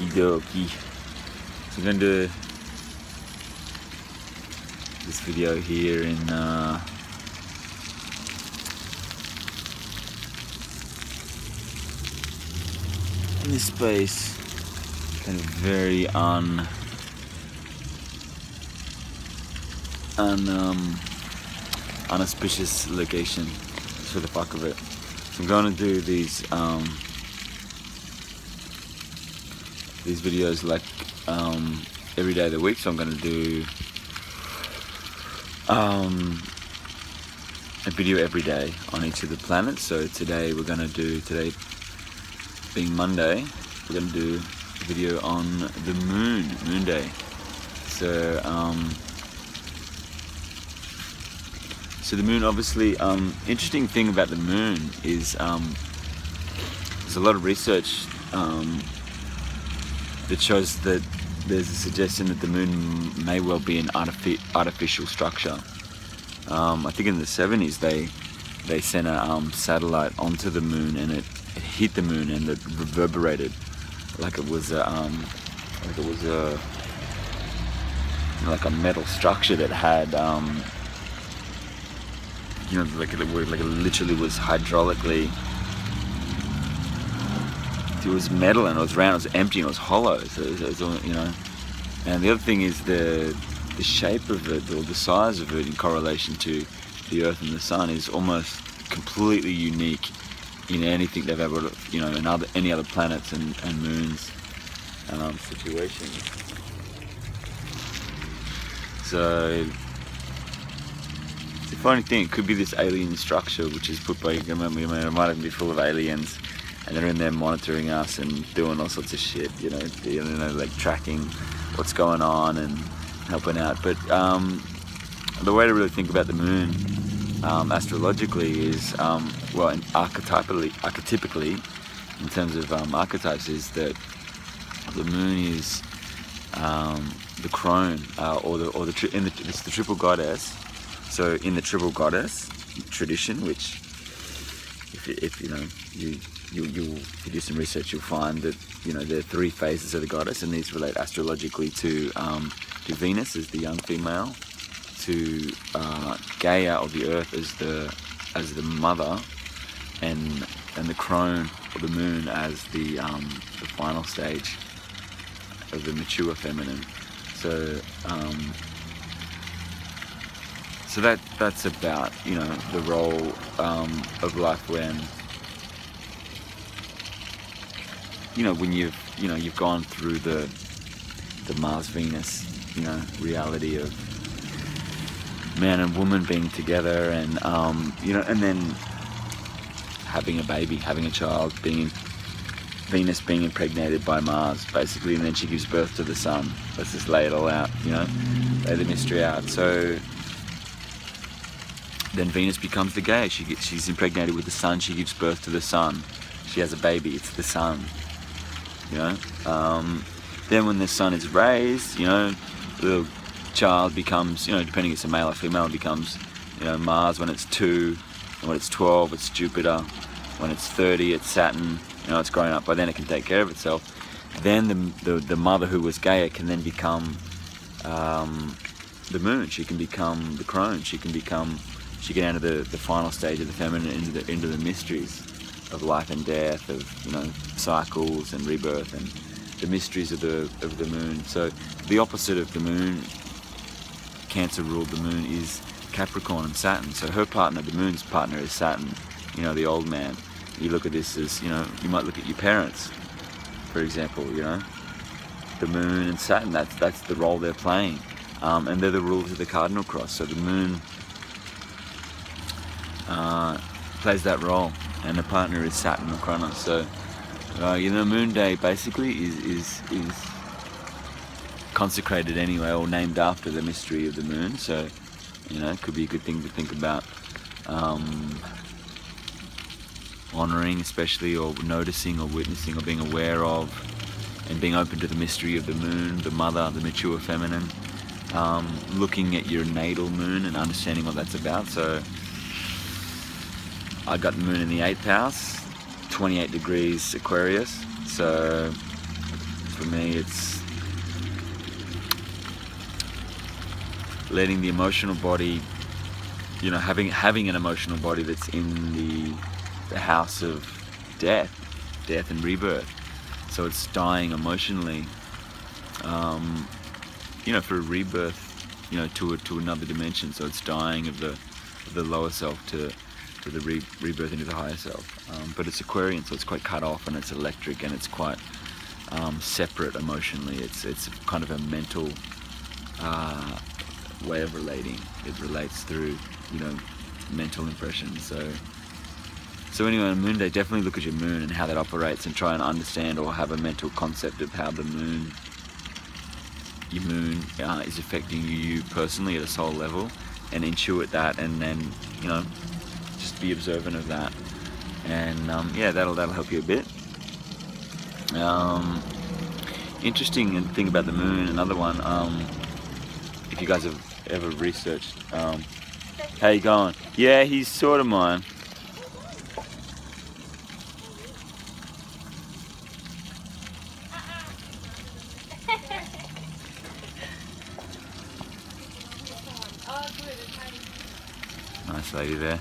Okie dokie. So I'm going to do this video here in this space, kind of very unauspicious location, just for the fuck of it. So I'm going to do these videos like every day of the week. So I'm going to do a video every day on each of the planets. So today being Monday, we're going to do a video on the moon day. So so the moon, obviously, interesting thing about the moon is there's a lot of research that shows that there's a suggestion that the moon may well be an artificial structure. I think in the 70s they sent a satellite onto the moon, and it hit the moon and it reverberated like it was a metal structure that had like it literally was hydraulically. It was metal and it was round, it was empty and it was hollow. So it was all, And the other thing is the shape of it, or the size of it, in correlation to the Earth and the Sun, is almost completely unique in anything they've ever, in any other planets and moons situations. So it's a funny thing. It could be this alien structure which is put by government. It might even be full of aliens, and they're in there monitoring us and doing all sorts of shit, like tracking what's going on and helping out. But the way to really think about the moon astrologically is, and archetypically, in terms of archetypes, is that the moon is the crone, it's the triple goddess. So in the triple goddess tradition, which if you do some research, you'll find that there are 3 phases of the goddess, and these relate astrologically to Venus as the young female, to Gaia, or the Earth, as the mother, and the crone, or the moon, as the final stage of the mature feminine. So that's about the role of life when you've gone through the Mars Venus reality of man and woman being together, and and then having a baby, having a child, Venus being impregnated by Mars, basically, and then she gives birth to the sun. Let's just lay it all out, lay the mystery out. So then Venus becomes the Gaia. She's impregnated with the sun. She gives birth to the sun. She has a baby. It's the sun. Then when the sun is raised, the child becomes, depending if it's a male or female, becomes, Mars. When it's 2, and when it's 12, it's Jupiter. When it's 30, it's Saturn. It's growing up. By then, it can take care of itself. Then the mother, who was Gaia, can then become the moon. She can become the crone. She can enter the final stage of the feminine, into the mysteries of life and death, of cycles and rebirth, and the mysteries of the moon. So the opposite of the moon, Cancer ruled the moon, is Capricorn and Saturn. So her partner, the moon's partner, is Saturn, the old man. You look at this as, you might look at your parents, for example, the moon and Saturn, that's the role they're playing, and they're the rulers of the cardinal cross. So the moon plays that role, and the partner is Saturn or Kronos. So Moon Day basically is consecrated anyway, or named after the mystery of the moon. So it could be a good thing to think about, honouring, especially, or noticing, or witnessing, or being aware of, and being open to the mystery of the moon, the mother, the mature feminine. Looking at your natal moon and understanding what that's about. So I got the moon in the 8th house, 28 degrees Aquarius, so for me, it's letting the emotional body, you know, having an emotional body that's in the house of death and rebirth. So it's dying emotionally, you know, for a rebirth, you know, to another dimension. So it's dying of the lower self to the rebirth into the higher self. But it's Aquarian, so it's quite cut off, and it's electric, and it's quite separate emotionally. It's kind of a mental way of relating. It relates through, you know, mental impressions. So anyway, on Moon Day, definitely look at your moon and how that operates, and try and understand or have a mental concept of how your moon is affecting you personally at a soul level, and intuit that, and then, you know, just be observant of that, and yeah, that'll help you a bit. Interesting thing about the moon, another one, if you guys have ever researched, how you going? Yeah, he's sort of mine. Nice lady there.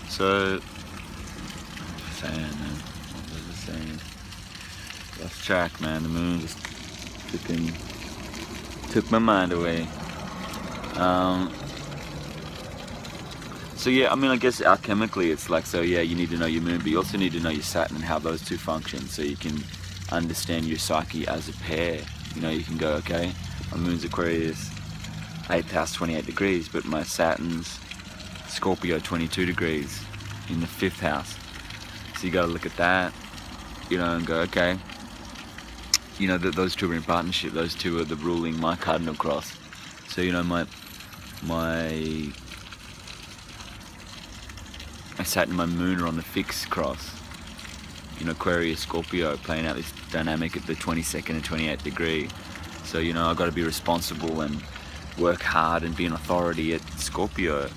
So, what was I saying? Lost track, man. The moon just took my mind away. So yeah, I mean, I guess alchemically it's like, so yeah, you need to know your moon, but you also need to know your Saturn and how those two function, so you can understand your psyche as a pair. You know, you can go, okay, my moon's Aquarius, 8th house 28 degrees, but my Saturn's Scorpio 22 degrees in the 5th house. So you got to look at that, you know, and go, okay, you know, that those two are in partnership. Those two are the ruling my cardinal cross. So, you know, my Saturn and my moon are on the fixed cross. You know, Aquarius, Scorpio, playing out this dynamic at the 22nd and 28th degree. So, you know, I've got to be responsible and work hard and be an authority at Scorpio,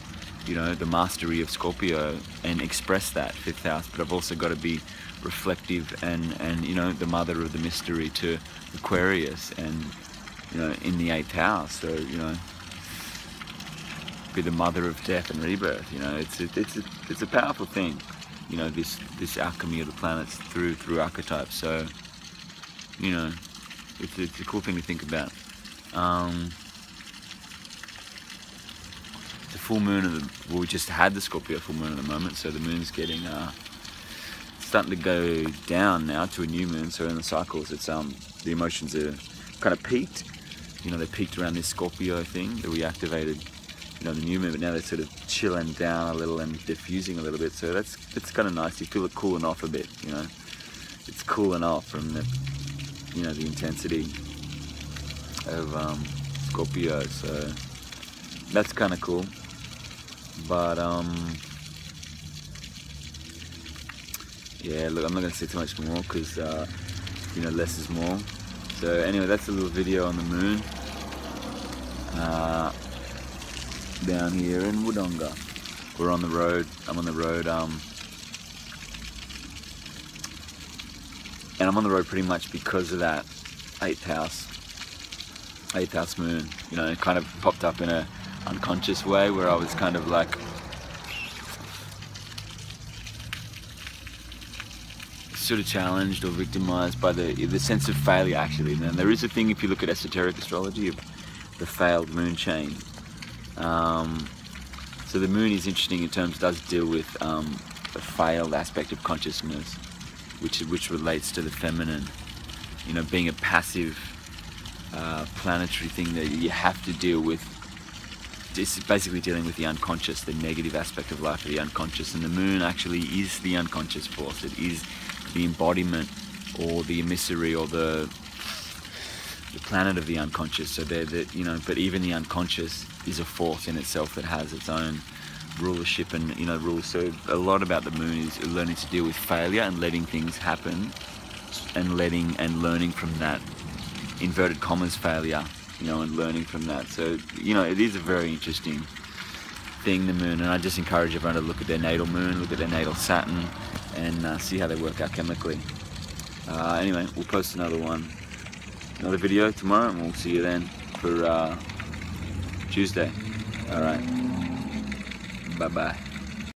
you know, the mastery of Scorpio, and express that 5th house. But I've also got to be reflective and you know, the mother of the mystery to Aquarius, and, you know, in the 8th house. So, you know, be the mother of death and rebirth. You know, it's a powerful thing, you know, this alchemy of the planets through archetypes. So, you know, it's a cool thing to think about. The full moon well, we just had the Scorpio full moon at the moment, so the moon's getting starting to go down now to a new moon. So in the cycles, it's the emotions are kind of peaked. You know, they peaked around this Scorpio thing that we activated, you know, the new moon, but now they're sort of chilling down a little and diffusing a little bit. So it's kind of nice. You feel it cooling off a bit. You know, it's cooling off from the, you know, the intensity of Scorpio. So that's kind of cool. But yeah, look, I'm not going to say too much more, because you know, less is more. So anyway, that's a little video on the moon down here in Wodonga. We're on the road. I'm on the road, and I'm on the road pretty much because of that 8th house moon. You know, it kind of popped up in a unconscious way, where I was kind of like sort of challenged or victimized by the sense of failure, actually. And there is a thing, if you look at esoteric astrology, of the failed moon chain. So the moon is interesting in terms, does deal with a failed aspect of consciousness, which relates to the feminine. You know, being a passive planetary thing that you have to deal with. It's basically dealing with the unconscious, the negative aspect of life, the unconscious, and the moon actually is the unconscious force. It is the embodiment, or the emissary, or the planet of the unconscious. So you know, but even the unconscious is a force in itself that has its own rulership and, you know, rules. So a lot about the moon is learning to deal with failure and letting things happen, and learning from that inverted commas failure, you know, and learning from that. So, you know, it is a very interesting thing, the moon, and I just encourage everyone to look at their natal moon, look at their natal Saturn, and see how they work out chemically. Anyway, we'll post another video tomorrow, and we'll see you then for Tuesday. Alright, bye bye.